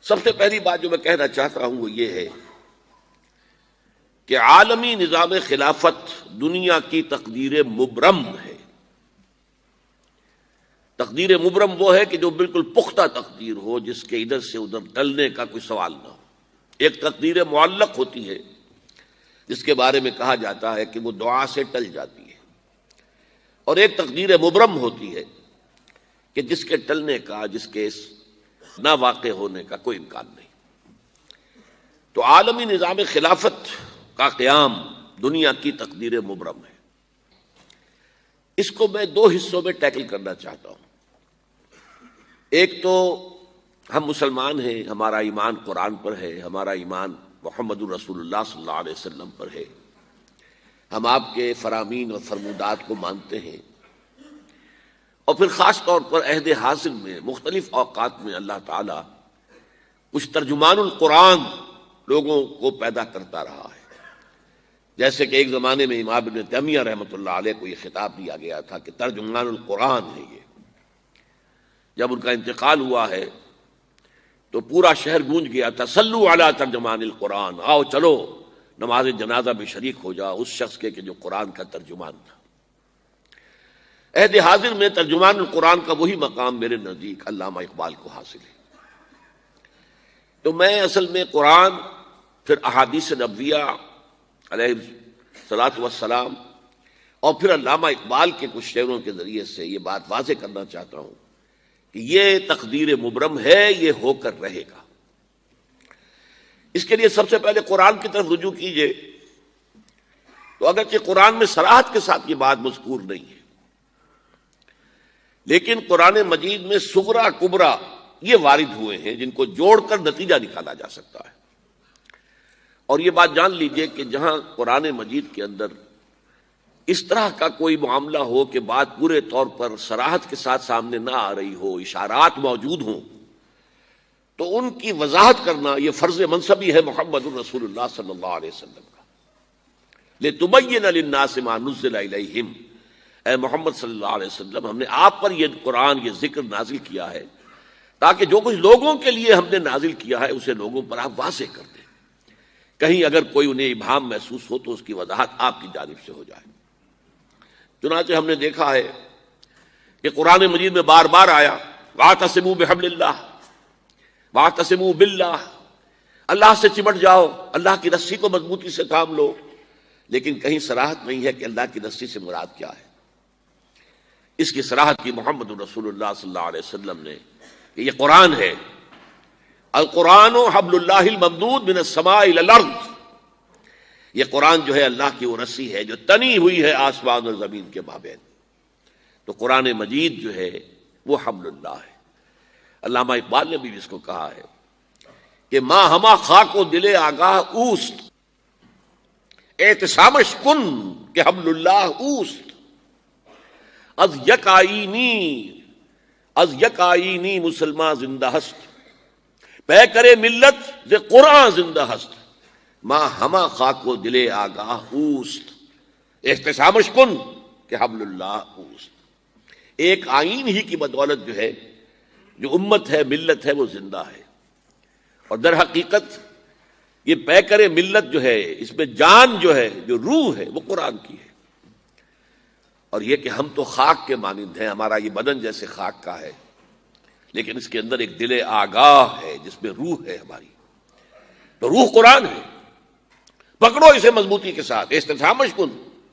سب سے پہلی بات جو میں کہنا چاہتا ہوں وہ یہ ہے کہ عالمی نظام خلافت دنیا کی تقدیر مبرم ہے۔ تقدیر مبرم وہ ہے کہ جو بالکل پختہ تقدیر ہو، جس کے ادھر سے ادھر ٹلنے کا کوئی سوال نہ ہو۔ ایک تقدیر معلق ہوتی ہے جس کے بارے میں کہا جاتا ہے کہ وہ دعا سے ٹل جاتی ہے، اور ایک تقدیر مبرم ہوتی ہے کہ جس کے ٹلنے کا، جس کے نہ واقع ہونے کا کوئی امکان نہیں۔ تو عالمی نظام خلافت کا قیام دنیا کی تقدیر مبرم ہے۔ اس کو میں دو حصوں میں ٹیکل کرنا چاہتا ہوں۔ ایک تو ہم مسلمان ہیں، ہمارا ایمان قرآن پر ہے، ہمارا ایمان محمد الرسول اللہ صلی اللہ علیہ وسلم پر ہے، ہم آپ کے فرامین اور فرمودات کو مانتے ہیں، اور پھر خاص طور پر عہد حاضر میں مختلف اوقات میں اللہ تعالیٰ کچھ ترجمان القرآن لوگوں کو پیدا کرتا رہا ہے۔ جیسے کہ ایک زمانے میں امام ابن تیمیہ رحمۃ اللہ علیہ کو یہ خطاب دیا گیا تھا کہ ترجمان القرآن ہے یہ۔ جب ان کا انتقال ہوا ہے تو پورا شہر گونج گیا تھا، صلو علی ترجمان القرآن، آؤ چلو نماز جنازہ میں شریک ہو جاؤ اس شخص کے کہ جو قرآن کا ترجمان تھا۔ عہد حاضر میں ترجمان القرآن کا وہی مقام میرے نزدیک علامہ اقبال کو حاصل ہے۔ تو میں اصل میں قرآن، پھر احادیث نبویہ علیہ الصلاۃ والسلام، اور پھر علامہ اقبال کے کچھ شعروں کے ذریعے سے یہ بات واضح کرنا چاہتا ہوں کہ یہ تقدیر مبرم ہے، یہ ہو کر رہے گا۔ اس کے لیے سب سے پہلے قرآن کی طرف رجوع کیجئے تو اگرچہ قرآن میں صراحت کے ساتھ یہ بات مذکور نہیں ہے، لیکن قرآن مجید میں صغرا کبرا یہ وارد ہوئے ہیں جن کو جوڑ کر نتیجہ نکالا جا سکتا ہے۔ اور یہ بات جان لیجئے کہ جہاں قرآن مجید کے اندر اس طرح کا کوئی معاملہ ہو کہ بات پورے طور پر صراحت کے ساتھ سامنے نہ آ رہی ہو، اشارات موجود ہوں، تو ان کی وضاحت کرنا یہ فرض منصبی ہے محمد الرسول اللہ صلی اللہ علیہ وسلم کا۔ لِتُبَيِّنَ لِلنَّاسِ مَا نُزِّلَ إِلَيْهِمْ، اے محمد صلی اللہ علیہ وسلم، ہم نے آپ پر یہ قرآن، یہ ذکر نازل کیا ہے تاکہ جو کچھ لوگوں کے لیے ہم نے نازل کیا ہے اسے لوگوں پر آپ واضح کر دیں۔ کہیں اگر کوئی انہیں ابہام محسوس ہو تو اس کی وضاحت آپ کی جانب سے ہو جائے۔ چنانچہ ہم نے دیکھا ہے کہ قرآن مجید میں بار بار آیا وَاعْتَصِمُوا بِحَبْلِ اللَّهِ وَاعْتَصِمُوا بِاللَّهِ، اللہ سے چمٹ جاؤ، اللہ کی رسی کو مضبوطی سے تھام لو، لیکن کہیں صراحت نہیں ہے کہ اللہ کی رسی سے مراد کیا ہے۔ اس کی صراحت کی محمد رسول اللہ صلی اللہ علیہ وسلم نے کہ یہ قرآن ہے، القرآن حبل اللہ الممدود من السماء الی الارض، یہ قرآن جو ہے اللہ کی وہ رسی ہے جو تنی ہوئی ہے آسمان اور زمین کے مابین۔ تو قرآن مجید جو ہے وہ حبل اللہ ہے۔ علامہ اقبال نے بھی اس کو کہا ہے کہ ماں ہما خاک و دل آگاہ اوست، اعتصامش کن کہ حبل اللہ اوست، از یک آئینی مسلمان زندہ ہست، پہ کرے ملت ز قرآن زندہ ہست، ماں ہما خاک و دل آگاہ اوست، احتسامش کن کہ حبل اللہ اوست۔ ایک آئین ہی کی بدولت جو ہے، جو امت ہے، ملت ہے، وہ زندہ ہے، اور در حقیقت یہ پہ کرے ملت جو ہے، اس میں جان جو ہے، جو روح ہے، وہ قرآن کی ہے۔ اور یہ کہ ہم تو خاک کے مانند ہیں، ہمارا یہ بدن جیسے خاک کا ہے، لیکن اس کے اندر ایک دل آگاہ ہے جس میں روح ہے ہماری، تو روح قرآن ہے، پکڑو اسے مضبوطی کے ساتھ، استحامش کن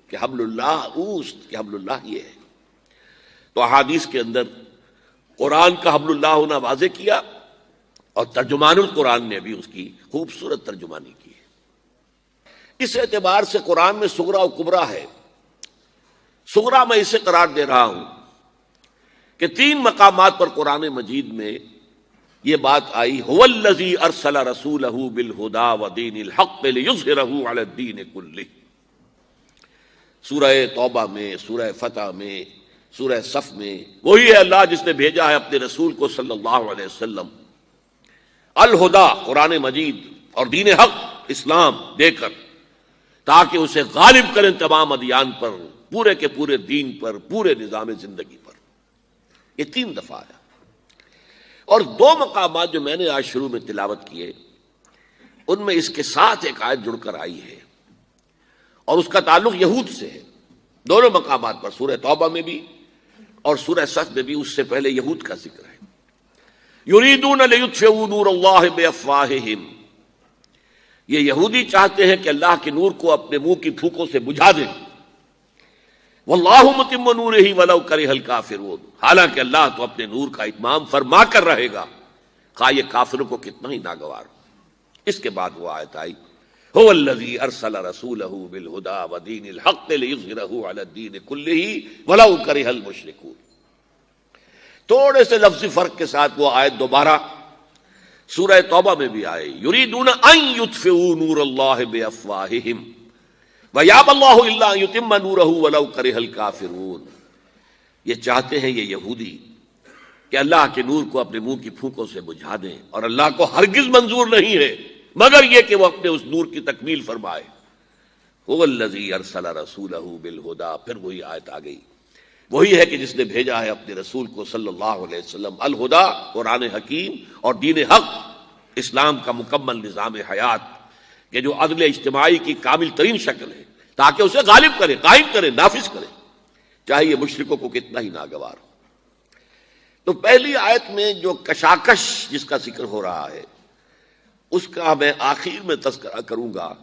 کہ حبل اللہ اوست، کہ حبل اللہ یہ ہے۔ تو احادیث کے اندر قرآن کا حبل اللہ ہونا واضح کیا، اور ترجمان القرآن نے بھی اس کی خوبصورت ترجمانی کی ہے۔ اس اعتبار سے قرآن میں صغرا و کبرا ہے۔ صغرا میں اسے قرار دے رہا ہوں کہ 3 مقامات پر قرآن مجید میں یہ بات آئی، هو الذی ارسل رسولہ بالہدی ودین الحق لیظہرہ علی الدین کلہ۔ سورہ توبہ میں، سورہ فتح میں، سورہ صف میں، وہی ہے اللہ جس نے بھیجا ہے اپنے رسول کو صلی اللہ علیہ وسلم الہدا، قرآن مجید، اور دین حق، اسلام دے کر، تاکہ اسے غالب کریں تمام ادیان پر، پورے کے پورے دین پر، پورے نظام زندگی پر۔ یہ 3 دفعہ ہے۔ اور دو مقامات جو میں نے آج شروع میں تلاوت کیے ان میں اس کے ساتھ ایک آیت جڑ کر آئی ہے اور اس کا تعلق یہود سے ہے. دونوں مقامات پر سورہ توبہ میں بھی اور سورہ صف میں بھی اس سے پہلے یہود کا ذکر ہے. یریدون لیطفئوا نور اللہ بافواہہم، یہ یہودی چاہتے ہیں کہ اللہ کے نور کو اپنے منہ کی پھوکوں سے بجھا دیں. واللہ متم نورہ ولو کرہ الکافرون، حالانکہ اللہ تو اپنے نور کا اتمام فرما کر رہے گا خواہ یہ کافروں کو کتنا ہی ناگوار ہو. اس کے بعد وہ آیت آئی هو الذی ارسل رسولہ بالہدی ودین الحق لیظہرہ علی الدین کلہ ولو کرہ المشرکون. تھوڑے سے لفظی فرق کے ساتھ وہ آیت دوبارہ سورہ توبہ میں بھی آئے، یریدون ان یطفئوا نور اللہ بافواہہم ویابی اللہ الا ان یتم نورہ ولو کرہ الکافرون. یہ چاہتے ہیں یہ یہودی کہ اللہ کے نور کو اپنے منہ کی پھونکوں سے بجھا دیں، اور اللہ کو ہرگز منظور نہیں ہے مگر یہ کہ وہ اپنے اس نور کی تکمیل فرمائے. هو الذی ارسل رسولہ بالہدی، پھر وہی آیت آ گئی، وہی ہے کہ جس نے بھیجا ہے اپنے رسول کو صلی اللہ علیہ وسلم الہدی، قرآن حکیم اور دین حق، اسلام کا مکمل نظام حیات کہ جو عدل اجتماعی کی کامل ترین شکل ہے، تاکہ اسے غالب کرے، قائم کرے، نافذ کرے، چاہے یہ مشرکوں کو کتنا ہی ناگوار ہو. تو پہلی آیت میں جو کشاکش جس کا ذکر ہو رہا ہے اس کا میں آخر میں تذکرہ کروں گا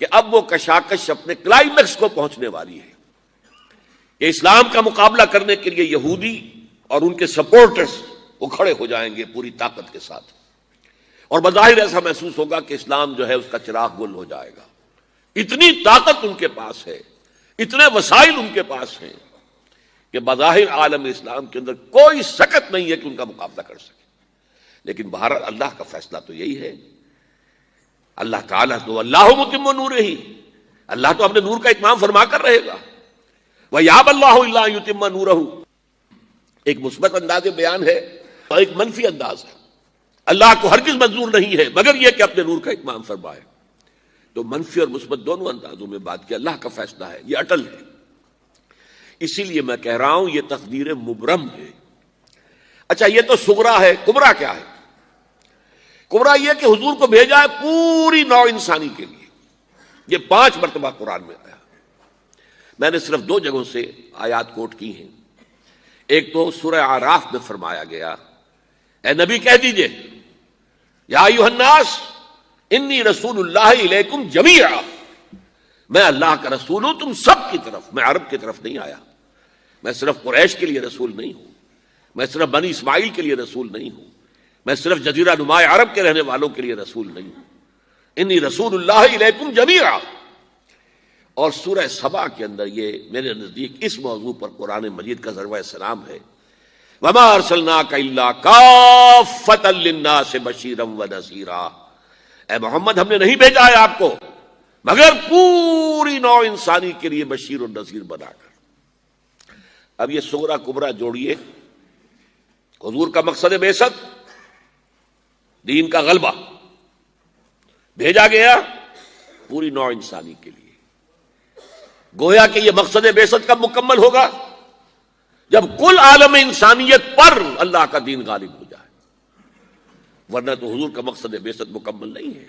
کہ اب وہ کشاکش اپنے کلائمیکس کو پہنچنے والی ہے کہ اسلام کا مقابلہ کرنے کے لیے یہودی اور ان کے سپورٹرز وہ کھڑے ہو جائیں گے پوری طاقت کے ساتھ، اور بظاہر ایسا محسوس ہوگا کہ اسلام جو ہے اس کا چراغ گل ہو جائے گا. اتنی طاقت ان کے پاس ہے، اتنے وسائل ان کے پاس ہیں کہ بظاہر عالم اسلام کے اندر کوئی سکت نہیں ہے کہ ان کا مقابلہ کر سکے. لیکن بہرحال اللہ کا فیصلہ تو یہی ہے. اللہ تعالیٰ تو اللہ متم نورہ، اللہ تو اپنے نور کا اتمام فرما کر رہے گا. وَيَأْبَى اللَّهُ إِلَّا أَن يُتِمَّ نُورَهُ، ایک مثبت انداز بیان ہے اور ایک منفی انداز ہے. اللہ کو ہرگز منظور نہیں ہے مگر یہ کہ اپنے نور کا اتمام فرمائے. تو منفی اور مثبت دونوں اندازوں میں بات کی، اللہ کا فیصلہ ہے، یہ اٹل ہے. اسی لیے میں کہہ رہا ہوں یہ تقدیر مبرم ہے. اچھا یہ تو صغرا ہے، کبرا کیا ہے؟ کبرا یہ کہ حضور کو بھیجا ہے پوری نوع انسانی کے لیے. یہ 5 مرتبہ قرآن میں آیا. میں نے صرف 2 جگہوں سے آیات کوٹ کی ہیں. ایک تو سورہ اعراف میں فرمایا گیا، اے نبی کہہ دیجئے یا ایھا الناس انی رسول اللہ الیکم جمیعا، میں اللہ کا رسول ہوں تم سب کی طرف. میں عرب کی طرف نہیں آیا، میں صرف قریش کے لیے رسول نہیں ہوں، میں صرف بنی اسماعیل کے لیے رسول نہیں ہوں، میں صرف جزیرہ نما عرب کے رہنے والوں کے لیے رسول نہیں ہوں. انی رسول اللہ الیکم جمیعا. اور سورہ سبا کے اندر یہ میرے نزدیک اس موضوع پر قرآن مجید کا ضربہ سلام ہے، وما ارسلناک الا کافۃ للناس بشیرا ونذیرا. اے محمد ہم نے نہیں بھیجا ہے آپ کو مگر پوری نوع انسانی کے لیے بشیر اور نذیر بنا کر. اب یہ صغرا کبرا جوڑیے. حضور کا مقصد بعثت دین کا غلبہ، بھیجا گیا پوری نوع انسانی کے لیے. گویا کہ یہ مقصد بعثت کب مکمل ہوگا؟ جب کل عالم انسانیت پر اللہ کا دین غالب ہو جائے، ورنہ تو حضور کا مقصد بعثت مکمل نہیں ہے.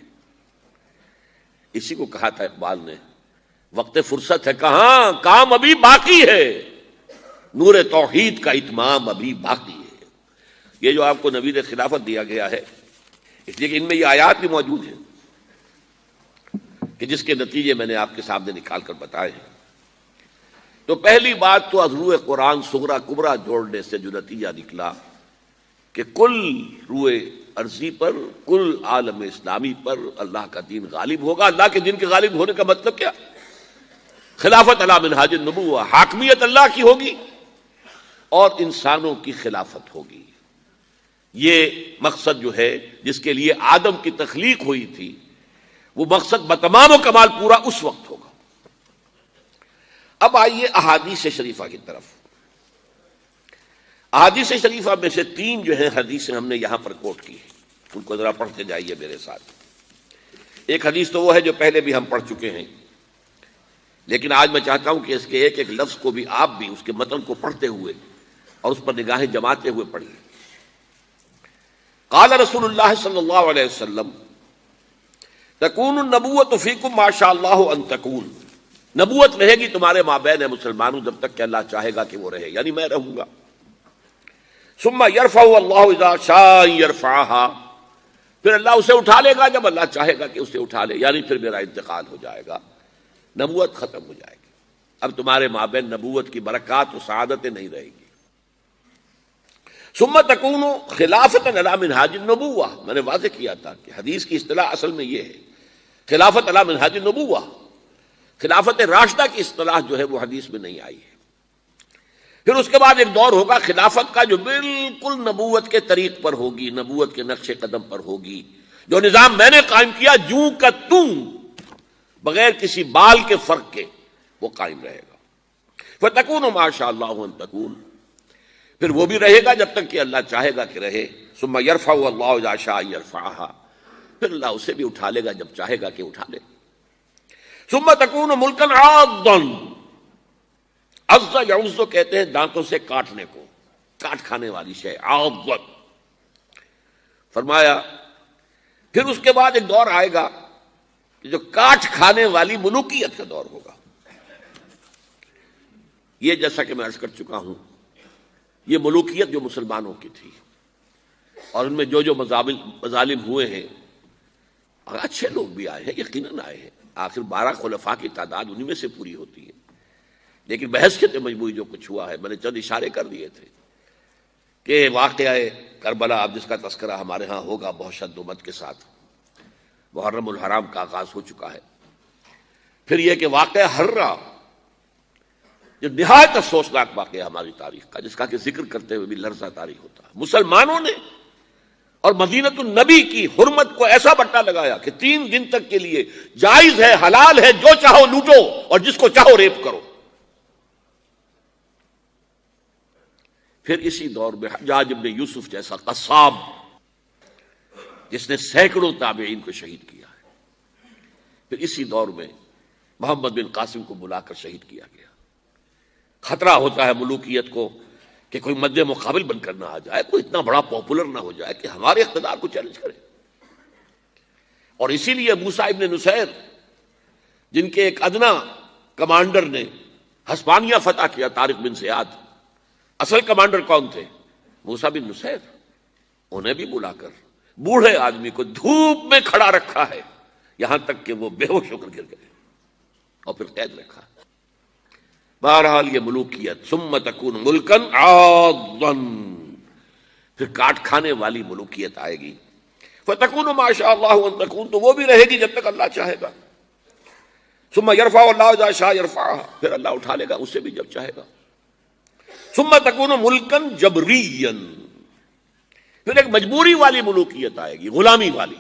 اسی کو کہا تھا اقبال نے، وقت فرصت ہے کہاں، کام ابھی باقی ہے، نور توحید کا اتمام ابھی باقی ہے. یہ جو آپ کو نوید خلافت دیا گیا ہے، اس لیے کہ ان میں یہ آیات بھی موجود ہیں کہ جس کے نتیجے میں نے آپ کے سامنے نکال کر بتائے ہیں. تو پہلی بات تو از روئے قرآن صغرا کبرا جوڑنے سے جو نتیجہ نکلا کہ کل روئے ارضی پر، کل عالم اسلامی پر اللہ کا دین غالب ہوگا. اللہ کے دین کے غالب ہونے کا مطلب کیا؟ خلافت علی منہاج النبوہ، حاکمیت اللہ کی ہوگی اور انسانوں کی خلافت ہوگی. یہ مقصد جو ہے جس کے لیے آدم کی تخلیق ہوئی تھی، وہ مقصد بتمام و کمال پورا اس وقت ہوگا. اب آئیے احادیث شریفہ کی طرف. احادیث شریفہ میں سے 3 جو ہیں حدیثیں ہم نے یہاں پر کوٹ کی ہیں، ان کو ذرا پڑھتے جائیے میرے ساتھ. ایک حدیث تو وہ ہے جو پہلے بھی ہم پڑھ چکے ہیں، لیکن آج میں چاہتا ہوں کہ اس کے ایک ایک لفظ کو بھی آپ بھی اس کے متن کو پڑھتے ہوئے اور اس پر نگاہیں جماتے ہوئے پڑھیے. قال رسول اللہ صلی اللہ علیہ وسلم تکون النبوۃ فیکم ما شاء اللہ ان تکون، نبوت رہے گی تمہارے مابین مسلمانوں جب تک کہ اللہ چاہے گا کہ وہ رہے، یعنی میں رہوں گا۔ ثم یرفع اللہ اذا شاء یرفعها، پھر اللہ اسے اٹھا لے گا جب اللہ چاہے گا کہ اسے اٹھا لے، یعنی پھر میرا انتقال ہو جائے گا، نبوت ختم ہو جائے گی، اب تمہارے مابین نبوت کی برکات و سعادتیں نہیں رہے گی۔ ثم تکون خلافت علی منہاج النبوہ، میں نے واضح کیا تھا کہ حدیث کی اصطلاح اصل میں یہ ہے، خلافت علی منہاج النبوہ، خلافت راشدہ کی اصطلاح جو ہے وہ حدیث میں نہیں آئی ہے۔ پھر اس کے بعد ایک دور ہوگا خلافت کا جو بالکل نبوت کے طریق پر ہوگی، نبوت کے نقش قدم پر ہوگی، جو نظام میں نے قائم کیا جوں کا توں، بغیر کسی بال کے فرق کے وہ قائم رہے گا۔ فَتَكُونُ مَا شَاءَ اللَّهُ أَن تَكُونَ، پھر وہ بھی رہے گا جب تک کہ اللہ چاہے گا کہ رہے۔ ثُمَّ يَرْفَعُ اللَّهُ إِذَا شَاءَ يَرْفَعُهَا، پھر اللہ اسے بھی اٹھا لے گا جب چاہے گا کہ اٹھا لے۔ ثُمَّ تَكُونُ مُلْكًا عَاضًا، عض یعض کہتے ہیں دانتوں سے کاٹنے کو، کاٹ کھانے والی شے، عاض۔ فرمایا پھر اس کے بعد ایک دور آئے گا کہ جو کاٹ کھانے والی ملوکیت کا دور ہوگا۔ یہ جیسا کہ میں عرض کر چکا ہوں، یہ ملوکیت جو مسلمانوں کی تھی اور ان میں جو جو مظالم ہوئے ہیں، اچھے لوگ بھی آئے ہیں، یقیناً آئے ہیں، آخر 12 خلفاء کی تعداد انہی میں سے پوری ہوتی ہے، لیکن بحثیت مجموعی جو کچھ ہوا ہے، میں نے چند اشارے کر دیے تھے کہ واقعہ کربلا اب جس کا تذکرہ ہمارے ہاں ہوگا بہت شدت کے ساتھ، محرم الحرام کا آغاز ہو چکا ہے۔ پھر یہ کہ واقعہ ہررا جو نہایت افسوسناک واقعہ ہماری تاریخ کا، جس کا کہ ذکر کرتے ہوئے بھی لرزہ طاری ہوتا ہے، مسلمانوں نے اور مدینۃ النبی کی حرمت کو ایسا بٹا لگایا کہ 3 دن تک کے لیے جائز ہے، حلال ہے، جو چاہو لوٹو اور جس کو چاہو ریپ کرو۔ پھر اسی دور میں حجاج ابن یوسف جیسا قصاب جس نے سینکڑوں تابعین کو شہید کیا ہے، پھر اسی دور میں محمد بن قاسم کو بلا کر شہید کیا گیا۔ خطرہ ہوتا ہے ملوکیت کو کہ کوئی مد مقابل بن کر نہ آ جائے، کوئی اتنا بڑا پاپولر نہ ہو جائے کہ ہمارے اقتدار کو چیلنج کرے۔ اور اسی لیے موسیٰ ابن نصیر جن کے ایک ادنا کمانڈر نے ہسپانیہ فتح کیا، طارق بن زیاد، اصل کمانڈر کون تھے؟ موسیٰ بن نصیر، انہیں بھی بلا کر بوڑھے آدمی کو دھوپ میں کھڑا رکھا ہے، یہاں تک کہ وہ بے ہوش ہو کر گر گئے اور پھر قید رکھا۔ بہرحال یہ ملوکیت، ثم تکون ملکن عاضا، پھر کاٹ کھانے والی ملوکیت آئے گی۔ فتکون ما شاء اللہ ان تکون، تو وہ بھی رہے گی جب تک اللہ چاہے گا۔ ثم یرفع اللہ اذا شاء یرفعها، پھر اللہ اٹھا لے گا اسے بھی جب چاہے گا۔ ثم تکون ملکن جبریا، پھر ایک مجبوری والی ملوکیت آئے گی، غلامی والی۔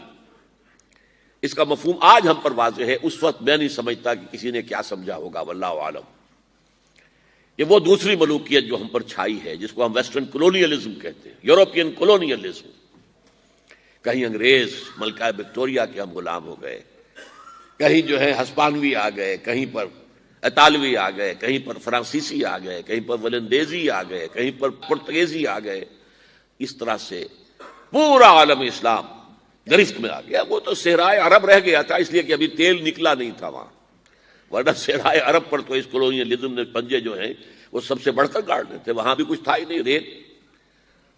اس کا مفہوم آج ہم پر واضح ہے، اس وقت میں نہیں سمجھتا کہ کسی نے کیا سمجھا ہوگا، واللہ عالم۔ یہ وہ دوسری ملوکیت جو ہم پر چھائی ہے، جس کو ہم ویسٹرن کولونیلزم کہتے ہیں، یورپین کولونیلزم۔ کہیں انگریز ملکہ وکٹوریہ کے ہم غلام ہو گئے، کہیں جو ہے ہسپانوی آ گئے، کہیں پر اطالوی آ گئے، کہیں پر فرانسیسی آ گئے، کہیں پر ولندیزی آ گئے، کہیں پر پرتگیزی آ گئے۔ اس طرح سے پورا عالم اسلام گرفت میں آ گیا۔ وہ تو صحرائے عرب رہ گیا تھا اس لیے کہ ابھی تیل نکلا نہیں تھا وہاں، ورنہ صحرائے عرب پر تو اس کولونیلزم نے پنجے جو ہیں وہ سب سے بڑھ کر گاڑنے تھے، وہاں بھی کچھ تھا ہی نہیں، ریت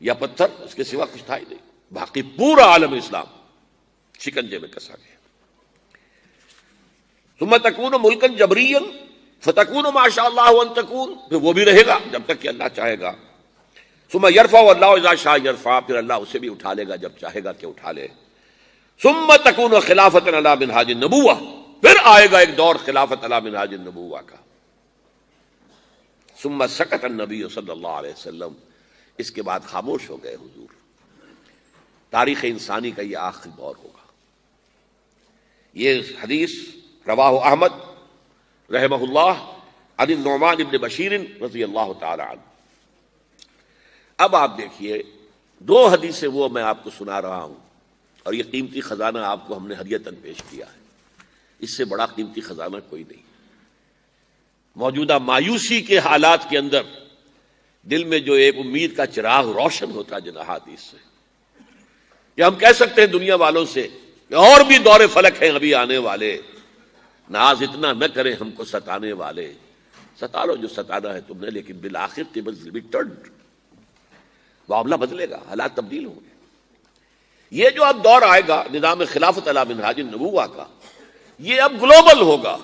یا پتھر، اس کے سوا کچھ تھا ہی نہیں۔ باقی پورا عالم اسلام شکنجے میں کسا گیا۔ ثم تکون ملکن جبریا فتکون ما شاء اللہ ان تکون، پھر وہ بھی رہے گا جب تک کہ اللہ چاہے گا۔ ثم یرفع اللہ اذا شاء یرفع، پھر اللہ اسے بھی اٹھا لے گا جب چاہے گا کہ اٹھا لے۔ ثم تکون خلافت علی منہاج النبوہ، پھر آئے گا ایک دور خلافت علی منہاج النبوہ کا۔ ثم سکت النبی صلی اللہ علیہ وسلم، اس کے بعد خاموش ہو گئے حضور۔ تاریخ انسانی کا یہ آخری دور ہوگا۔ یہ حدیث رواہ احمد رحمہ اللہ عن النعمان بن بشیر رضی اللہ تعالی عنہ۔ اب آپ دیکھیے 2 حدیثیں وہ میں آپ کو سنا رہا ہوں، اور یہ قیمتی خزانہ آپ کو ہم نے ہدیۃً پیش کیا ہے، اس سے بڑا قیمتی خزانہ کوئی نہیں۔ موجودہ مایوسی کے حالات کے اندر دل میں جو ایک امید کا چراغ روشن ہوتا جن احادیث سے، کہ ہم کہہ سکتے ہیں دنیا والوں سے کہ اور بھی دور فلک ہیں ابھی آنے والے، ناز اتنا نہ کریں ہم کو ستانے والے، ستا لو جو ستانا ہے تم نے، لیکن بالآخر tables will be turned، معاملہ بدلے گا، حالات تبدیل ہوں گے۔ یہ جو اب دور آئے گا نظام خلافت علی منہاج النبوہ کا، یہ اب گلوبل ہوگا،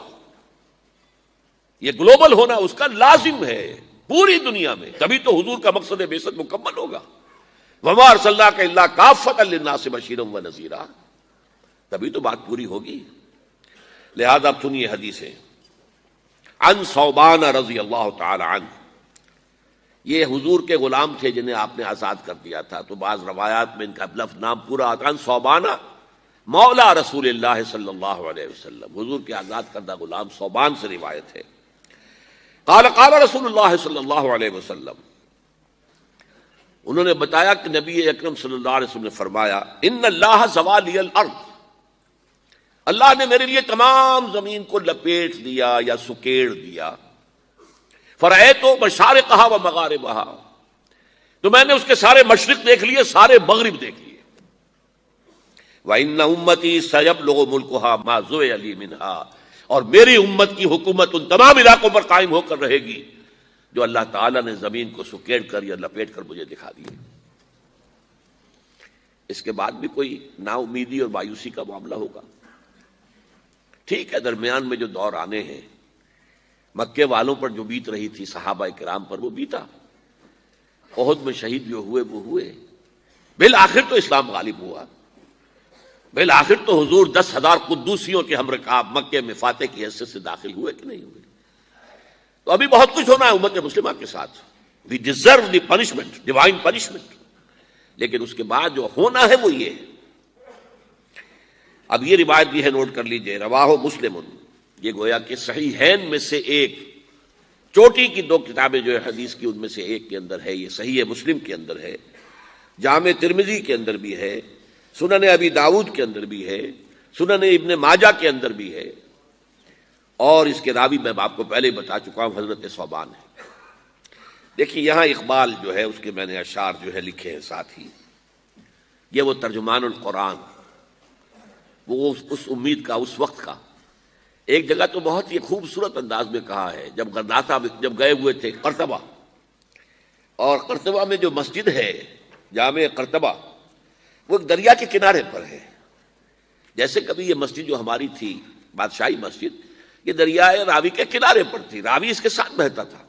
یہ گلوبل ہونا اس کا لازم ہے پوری دنیا میں، تبھی تو حضور کا مقصد بعثت مکمل ہوگا۔ وما ارسلناک الا کافۃ للناس بشیرا ونذیرا، تبھی تو بات پوری ہوگی۔ لہذا اب سنیے حدیثیں۔ عن ثوبان رضی اللہ تعالی عنہ، یہ حضور کے غلام تھے جنہیں آپ نے آزاد کر دیا تھا، تو بعض روایات میں ان کا لفظ نام پورا آتا ہے۔ عن ثوبان مولا رسول اللہ صلی اللہ علیہ وسلم، حضور کے آزاد کردہ غلام ثوبان سے روایت ہے۔ قال قال رسول اللہ صلی اللہ علیہ وسلم، انہوں نے بتایا کہ نبی اکرم صلی اللہ علیہ وسلم نے فرمایا، ان اللہ زوى لي الارض، اللہ نے میرے لیے تمام زمین کو لپیٹ دیا یا سکیڑ دیا۔ فرأیت مشارقها ومغاربها، تو میں نے اس کے سارے مشرق دیکھ لیے، سارے مغرب دیکھ لیے۔ وَإِنَّ أُمَّتِي سَيَبْلُغُ مُلْكُهَا مَا زُوِّيَ لِي مِنْهَا، اور میری امت کی حکومت ان تمام علاقوں پر قائم ہو کر رہے گی جو اللہ تعالیٰ نے زمین کو سکیڑ کر یا لپیٹ کر مجھے دکھا دیے۔ اس کے بعد بھی کوئی نا امیدی اور مایوسی کا معاملہ ہوگا؟ ٹھیک ہے، درمیان میں جو دور آنے ہیں، مکے والوں پر جو بیت رہی تھی صحابہ کرام پر، وہ بیتا، احد میں شہید جو ہوئے وہ ہوئے، بالآخر تو اسلام غالب ہوا، بالآخر تو حضور 10,000 قدوسیوں کے ہم رکاب مکے میں فاتح کی حیثیت سے داخل ہوئے کہ نہیں ہوئے؟ تو ابھی بہت کچھ ہونا ہے امت مسلمہ کے ساتھ، we deserve the punishment, divine punishment, لیکن اس کے بعد جو ہونا ہے وہ یہ ہے۔ اب یہ روایت بھی ہے، نوٹ کر لیجئے، رواہ مسلم، یہ گویا کہ صحیحین میں سے ایک، چوٹی کی دو کتابیں جو ہے حدیث کی ان میں سے ایک کے اندر ہے، یہ صحیح مسلم کے اندر ہے، جامع ترمذی کے اندر بھی ہے، سنن ابی داؤد کے اندر بھی ہے، سنن ابن ماجہ کے اندر بھی ہے، اور اس کے راوی میں آپ کو پہلے ہی بتا چکا ہوں حضرت ثوبان ہے۔ دیکھیے یہاں اقبال جو ہے اس کے میں نے اشعار جو ہے لکھے ہیں ساتھ ہی، یہ وہ ترجمان القرآن، وہ اس امید کا، اس وقت کا، ایک جگہ تو بہت ہی خوبصورت انداز میں کہا ہے، جب غرناطہ جب گئے ہوئے تھے قرطبہ، اور قرطبہ میں جو مسجد ہے جامع قرطبہ، وہ ایک دریا کے کنارے پر ہے، جیسے کبھی یہ مسجد جو ہماری تھی بادشاہی مسجد، یہ دریائے راوی کے کنارے پر تھی، راوی اس کے ساتھ بہتا تھا،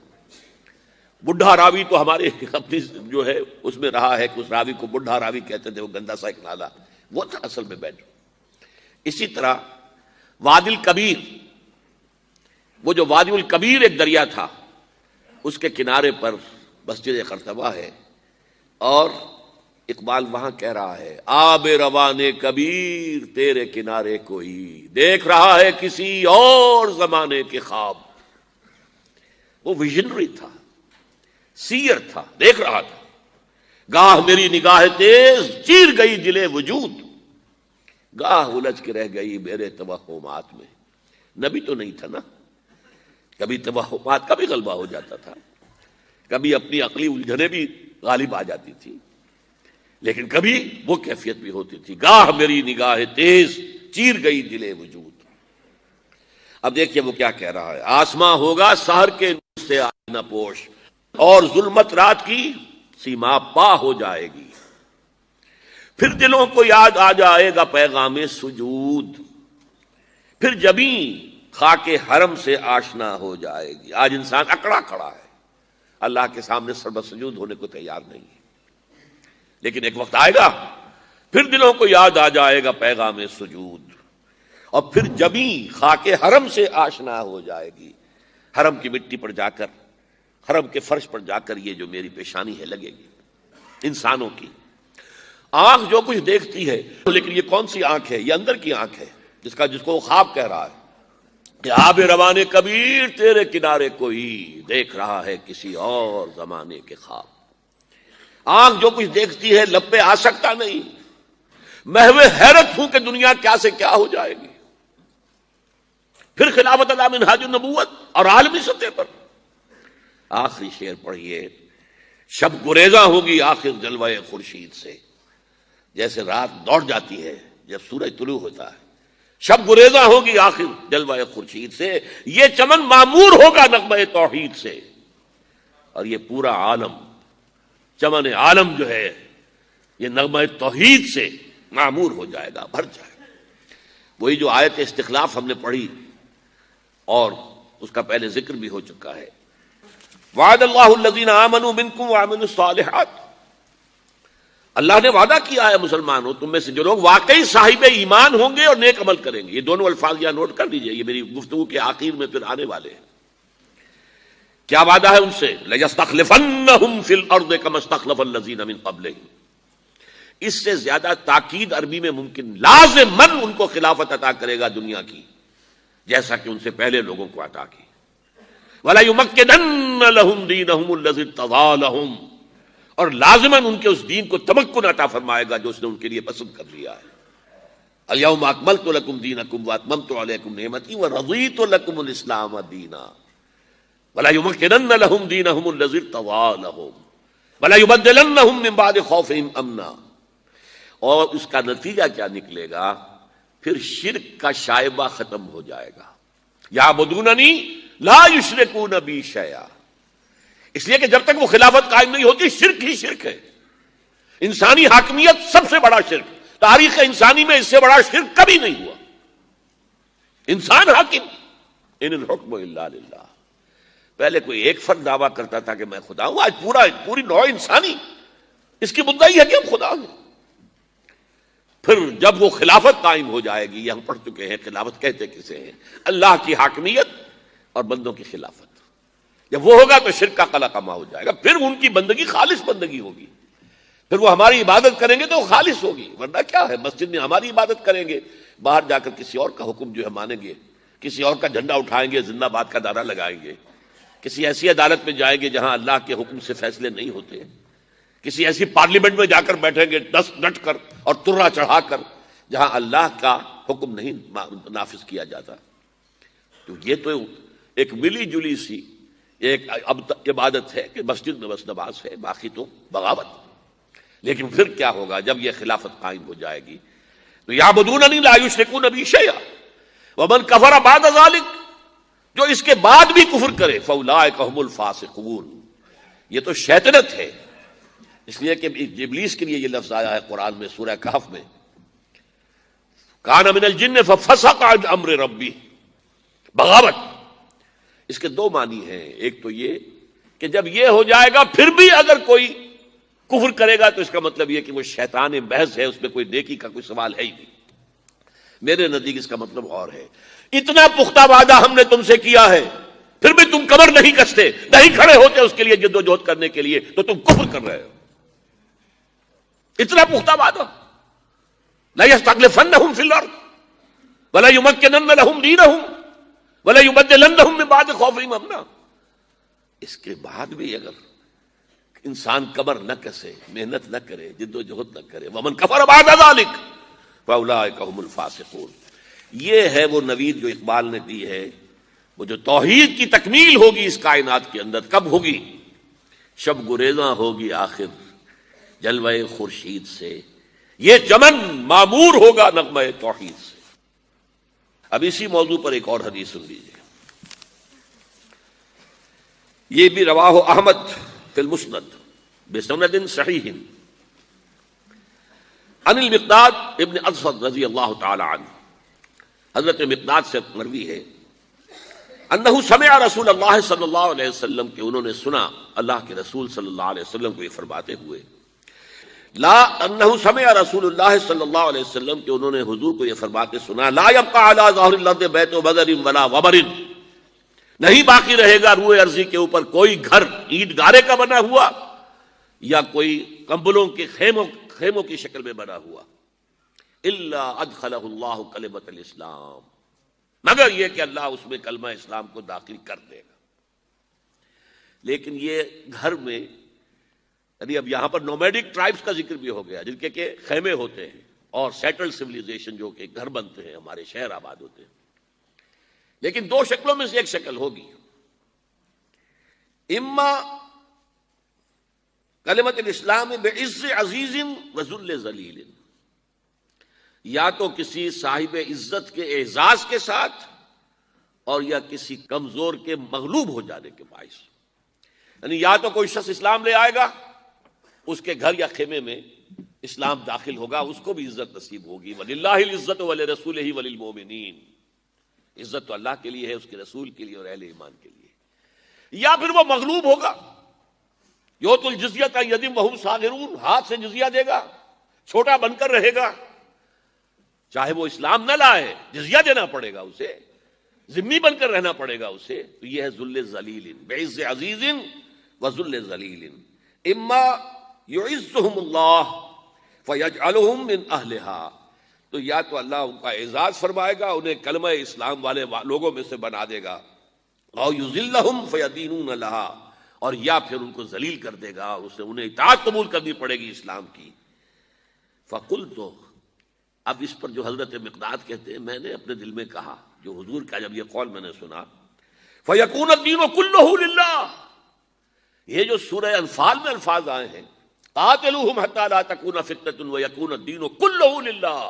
بڈھا راوی تو ہمارے اپنی جو ہے اس میں رہا ہے کہ اس راوی کو بڈھا راوی کہتے تھے، وہ گندا سا ایک نالا، وہ تھا اصل میں بیٹھ۔ اسی طرح وادی الکبیر، وہ جو وادی الکبیر ایک دریا تھا، اس کے کنارے پر مسجد قرطبہ ہے، اور اقبال وہاں کہہ رہا ہے، آب روان کبیر تیرے کنارے کوئی، دیکھ رہا ہے کسی اور زمانے کے خواب۔ وہ ویژنری تھا، سیر تھا، دیکھ رہا تھا۔ گاہ میری نگاہ تیز چیر گئی دل وجود، گاہ الجھ کے رہ گئی میرے توہمات میں۔ نبی تو نہیں تھا نا، کبھی توہمات کا بھی غلبہ ہو جاتا تھا، کبھی اپنی عقلی الجھنیں بھی غالب آ جاتی تھی، لیکن کبھی وہ کیفیت بھی ہوتی تھی، گاہ میری نگاہ تیز چیر گئی دل وجود۔ اب دیکھیے وہ کیا کہہ رہا ہے، آسماں ہوگا سحر کے نور سے آئینہ پوش، اور ظلمت رات کی سیما پا ہو جائے گی، پھر دلوں کو یاد آ جائے گا پیغام سجود، پھر جبیں خاک حرم سے آشنا ہو جائے گی۔ آج انسان اکڑا کھڑا ہے، اللہ کے سامنے سربسجود ہونے کو تیار نہیں ہے، لیکن ایک وقت آئے گا پھر دلوں کو یاد آ جائے گا پیغام سجود، اور پھر جبیں خاک حرم سے آشنا ہو جائے گی، حرم کی مٹی پر جا کر، حرم کے فرش پر جا کر یہ جو میری پیشانی ہے لگے گی۔ انسانوں کی آنکھ جو کچھ دیکھتی ہے، لیکن یہ کون سی آنکھ ہے؟ یہ اندر کی آنکھ ہے، جس کو وہ خواب کہہ رہا ہے کہ آب روان کبیر تیرے کنارے کوئی، دیکھ رہا ہے کسی اور زمانے کے خواب۔ آنکھ جو کچھ دیکھتی ہے لب پہ آ سکتا نہیں، محو حیرت ہوں کہ دنیا کیا سے کیا ہو جائے گی۔ پھر خلافت علی منہاج النبوت اور عالمی سطح پر آخری شعر پڑھیے، شب گریزاں ہوگی آخر جلوہ خورشید سے، جیسے رات دوڑ جاتی ہے جب سورج طلوع ہوتا ہے، شب گریزاں ہوگی آخر جلوہ خورشید سے، یہ چمن معمور ہوگا نغمہ توحید سے، اور یہ پورا عالم، چمن عالم جو ہے یہ نغمہ توحید سے معمور ہو جائے گا، بھر جائے گا۔ وہی جو آیت استخلاف ہم نے پڑھی اور اس کا پہلے ذکر بھی ہو چکا ہے، وعد اللہ الذین آمنوا منکم وعملوا الصالحات، اللہ نے وعدہ کیا ہے مسلمانوں تم میں سے جو لوگ واقعی صاحب ایمان ہوں گے اور نیک عمل کریں گے۔ یہ دونوں الفاظ یہاں نوٹ کر لیجئے، یہ میری گفتگو کے آخر میں پھر آنے والے ہیں۔ کیا وعدہ ہے ان سے؟ لَيَسْتَخْلِفَنَّهُمْ فِي الْأَرْضِ كَمَا اسْتَخْلَفَ الَّذِينَ مِن قَبْلِهِمْ، اس سے زیادہ تاکید عربی میں ممکن، لازماً ان کو خلافت عطا کرے گا دنیا کی، جیسا کہ ان سے پہلے لوگوں کو عطا کی۔ وَلَيُمَكِّنَنَّ لَهُمْ دِينَهُمُ الَّذِي ارْتَضَىٰ لَهُمْ، اور لازماً ان کے اس دین کو تمکن عطا فرمائے گا جو اس نے ان کے لیے پسند کر لیا ہے۔ اليوم اکملت لکم دینکم واتممت علیکم نعمتی ورضیت لکم الاسلام دینا ولیمکنن لہم دینہم الذی ارتضیٰ لہم ولیبدلنہم من بعد خوفہم امنا، اور اس کا نتیجہ کیا نکلے گا؟ پھر شرک کا شائبہ ختم ہو جائے گا۔ یعبدوننی لا یشرکون بی شیئا، اس لیے کہ جب تک وہ خلافت قائم نہیں ہوتی شرک ہی شرک ہے، انسانی حاکمیت سب سے بڑا شرک، تاریخ انسانی میں اس سے بڑا شرک کبھی نہیں ہوا۔ انسان حاکم، ان الحکم الا للہ۔ پہلے کوئی ایک فرد دعویٰ کرتا تھا کہ میں خدا ہوں، آج پوری نوع انسانی اس کی مدعی ہے کہ ہم خدا ہیں۔ پھر جب وہ خلافت قائم ہو جائے گی، یہ ہم پڑھ چکے ہیں خلافت کہتے کسے ہیں، اللہ کی حاکمیت اور بندوں کی خلافت، جب وہ ہوگا تو شرک کا قلقمہ ہو جائے گا، پھر ان کی بندگی خالص بندگی ہوگی، پھر وہ ہماری عبادت کریں گے تو وہ خالص ہوگی، ورنہ کیا ہے مسجد میں ہماری عبادت کریں گے، باہر جا کر کسی اور کا حکم جو ہے مانیں گے، کسی اور کا جھنڈا اٹھائیں گے، زندہ باد کا نعرہ لگائیں گے، کسی ایسی عدالت میں جائیں گے جہاں اللہ کے حکم سے فیصلے نہیں ہوتے، کسی ایسی پارلیمنٹ میں جا کر بیٹھیں گے ڈٹ کر اور ترا چڑھا کر جہاں اللہ کا حکم نہیں نافذ کیا جاتا۔ تو یہ تو ایک ملی جلی سی ایک عبادت ہے کہ مسجد میں بس نماز ہے، باقی تو بغاوت۔ لیکن پھر کیا ہوگا جب یہ خلافت قائم ہو جائے گی؟ تو یعبدوننی لا یشرکون بی شیئا ومن کفر بعد ذلک، جو اس کے بعد بھی کفر کرے فاولئک هم الفاسقون، یہ تو شیطنت ہے۔ اس لیے کہ ابلیس کے لیے یہ لفظ آیا ہے قرآن میں سورہ کہف میں، کان من الجن ففسق عن امر ربی، بغاوت۔ اس کے دو معنی ہیں، ایک تو یہ کہ جب یہ ہو جائے گا پھر بھی اگر کوئی کفر کرے گا تو اس کا مطلب یہ کہ وہ شیطان محض ہے، اس میں کوئی نیکی کا کوئی سوال ہے ہی نہیں۔ میرے نزدیک اس کا مطلب اور ہے، اتنا پختہ وعدہ ہم نے تم سے کیا ہے پھر بھی تم کمر نہیں کستے، نہیں کھڑے ہوتے اس کے لیے جد و جہد کرنے کے لیے، تو تم کفر کر رہے ہو۔ اتنا پختہ وعدہ، لَيَسْتَخْلِفَنَّهُمْ فِي الْأَرْضِ وَلَيُمَكِّنَنَّ لَهُمْ دِينَهُمْ وَلَيُبَدِّلَنَّهُمْ مِن بَعْدِ خَوْفِهِمْ أَمْنًا، اس کے بعد بھی اگر انسان کمر نہ کسے، محنت نہ کرے، جد و جہد نہ کرے، وَمَن كَفَرَ بَعْدَ ذَلِكَ فَأُولَئِكَ هُمُ الْفَاسِقُونَ، یہ ہے وہ نوید جو اقبال نے دی ہے، وہ جو توحید کی تکمیل ہوگی اس کائنات کے اندر کب ہوگی؟ شب گریزاں ہوگی آخر جلوہ خورشید سے، یہ چمن معمور ہوگا نغمہ توحید سے۔ اب اسی موضوع پر ایک اور حدیث سن لیجیے، یہ بھی رواہ احمد فی المسند بسند صحیح عن المقداد ابن اسود رضی اللہ تعالی عنہ، حضرت مقداد سے مروی ہے، انہ سمع رسول اللہ صلی اللہ علیہ وسلم، کہ انہوں نے سنا اللہ کے رسول صلی اللہ علیہ وسلم کو یہ فرماتے ہوئے، لا انہ سمع رسول اللہ صلی اللہ علیہ وسلم، کہ انہوں نے حضور کو یہ فرماتے سنا، لا یبقى علی ظہر الارض بیت بدر ولا وبر، نہیں باقی رہے گا روئے ارضی کے اوپر کوئی گھر اینٹ گارے کا بنا ہوا یا کوئی کمبلوں کے خیموں کی شکل میں بنا ہوا، الا ادخلہ اللہ کلمۃ الاسلام، مگر یہ کہ اللہ اس میں کلمہ اسلام کو داخل کر دے گا۔ لیکن یہ گھر میں، یعنی اب یہاں پر نومیڈک ٹرائبس کا ذکر بھی ہو گیا جن کے کہ خیمے ہوتے ہیں، اور سیٹلڈ سویلائزیشن جو کہ گھر بنتے ہیں، ہمارے شہر آباد ہوتے ہیں، لیکن دو شکلوں میں سے ایک شکل ہوگی، اما کلمۃ الاسلام بعز عزیز و ذل ذلیل، یا تو کسی صاحب عزت کے اعزاز کے ساتھ اور یا کسی کمزور کے مغلوب ہو جانے کے باعث. یعنی یا تو کوئی شخص اسلام لے آئے گا، اس کے گھر یا خیمے میں اسلام داخل ہوگا، اس کو بھی عزت نصیب ہوگی. وَلِلَّهِ الْعِزَّةُ وَلِرَسُولِهِ وَلِلْمُؤْمِنِينَ، عزت تو اللہ کے لیے ہے، اس کے رسول کے لیے اور اہل ایمان کے لیے. یا پھر وہ مغلوب ہوگا، یؤتُوا الْجِزْیَةَ عَنْ یَدٍ وَهُمْ صَاغِرُونَ، ہاتھ سے جزیہ دے گا، چھوٹا بن کر رہے گا، چاہے وہ اسلام نہ لائے جزیہ دینا پڑے گا اسے، ذمہ بن کر رہنا پڑے گا اسے. تو یہ ہے ذل ذلیل بعز عزیز وذل ذلیل. اما یعزهم اللہ فیجعلهم من اہلها، تو یا تو اللہ ان کا اعزاز فرمائے گا، انہیں کلمہ اسلام والے لوگوں میں سے بنا دے گا، او یذلهم فیدینون لها، اور یا پھر ان کو ذلیل کر دے گا، اسے انہیں اطاعت قبول کرنی پڑے گی اسلام کی. فقلت، اب اس پر جو حضرت مقداد کہتے ہیں، میں نے اپنے دل میں کہا، جو حضور کا جب یہ قول میں نے سنا، فَيَكُونَ الدِّينُ كُلُّهُ لِلَّهِ، یہ جو سورہ انفال میں الفاظ آئے ہیں، قَاتِلُوهُمْ حَتَّى لَا تَكُونَ فِتْنَةٌ وَيَكُونَ الدِّينُ كُلُّهُ لِلَّهِ،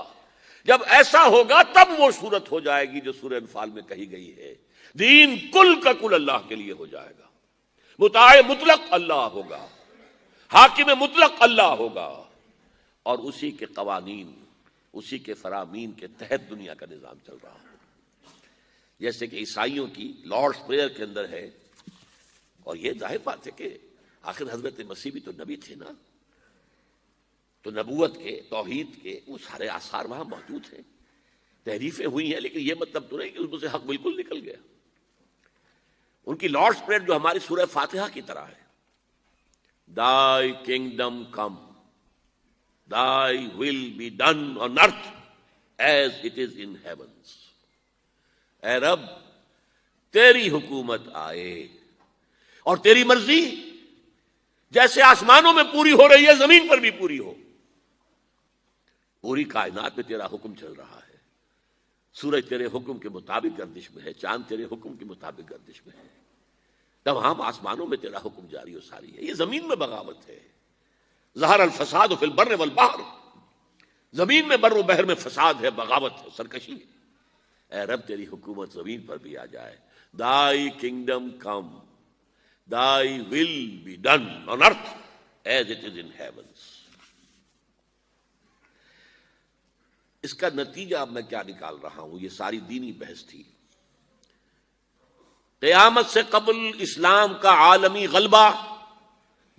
جب ایسا ہوگا تب وہ صورت ہو جائے گی جو سورہ انفال میں کہی گئی ہے، دین کل کا کل اللہ کے لیے ہو جائے گا، مطاع مطلق اللہ ہوگا، حاکم مطلق اللہ ہوگا، اور اسی کے قوانین، اسی کے فرامین کے تحت دنیا کا نظام چل رہا ہے. جیسے کہ عیسائیوں کی لارڈس پریئر کے اندر ہے، اور یہ ظاہر بات ہے کہ آخر حضرت مسیح بھی تو نبی تھے نا، تو نبوت کے، توحید کے وہ سارے آثار وہاں موجود ہیں، تحریفیں ہوئی ہیں، لیکن یہ مطلب تو نہیں کہ اس میں سے حق بالکل نکل گیا. ان کی لارڈس پریئر جو ہماری سورہ فاتحہ کی طرح ہے، Thy kingdom come, Thy will be done on earth as it is in heavens. اے رب تیری حکومت آئے اور تیری مرضی جیسے آسمانوں میں پوری ہو رہی ہے زمین پر بھی پوری ہو. پوری کائنات میں تیرا حکم چل رہا ہے، سورج تیرے حکم کے مطابق گردش میں ہے، چاند تیرے حکم کے مطابق گردش میں ہے، تمام آسمانوں میں تیرا حکم جاری و ساری ہے. یہ زمین میں بغاوت ہے. ظہر الفساد فی البر والبحر، زمین میں بر و بحر میں فساد ہے، بغاوت ہے، سرکشی ہے. اے رب تیری حکومت زمین پر بھی آ جائے. Thy kingdom come, Thy will be done on earth as it is in heavens. اس کا نتیجہ اب میں کیا نکال رہا ہوں؟ یہ ساری دینی بحث تھی. قیامت سے قبل اسلام کا عالمی غلبہ،